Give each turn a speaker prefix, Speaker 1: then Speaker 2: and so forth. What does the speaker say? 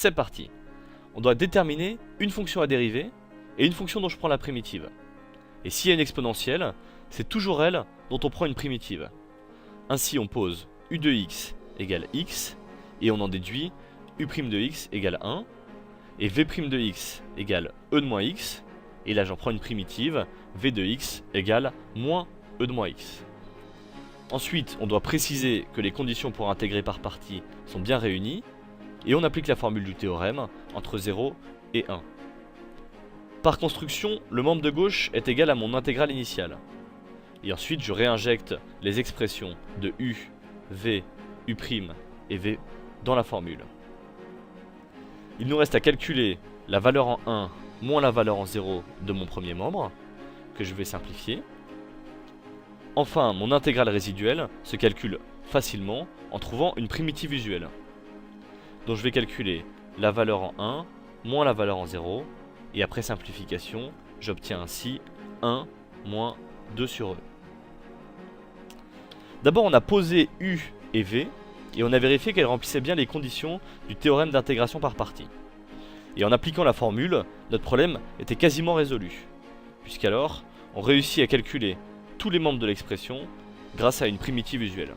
Speaker 1: c'est parti. On doit déterminer une fonction à dériver et une fonction dont je prends la primitive. Et s'il y a une exponentielle, c'est toujours elle dont on prend une primitive. Ainsi on pose u de x égale x, et on en déduit u' de x égale 1, et v' de x égale e de moins x, et là j'en prends une primitive, v de x égale moins e de moins x. Ensuite, on doit préciser que les conditions pour intégrer par partie sont bien réunies, et on applique la formule du théorème entre 0 et 1. Par construction, le membre de gauche est égal à mon intégrale initiale. Et ensuite, je réinjecte les expressions de u, v, u' et v dans la formule. Il nous reste à calculer la valeur en 1 moins la valeur en 0 de mon premier membre, que je vais simplifier. Enfin, mon intégrale résiduelle se calcule facilement en trouvant une primitive usuelle. Donc je vais calculer la valeur en 1 moins la valeur en 0, et après simplification, j'obtiens ainsi 1 moins 2 sur e. D'abord on a posé u et v, et on a vérifié qu'elles remplissaient bien les conditions du théorème d'intégration par partie. Et en appliquant la formule, notre problème était quasiment résolu, puisqu'alors on réussit à calculer tous les membres de l'expression grâce à une primitive usuelle.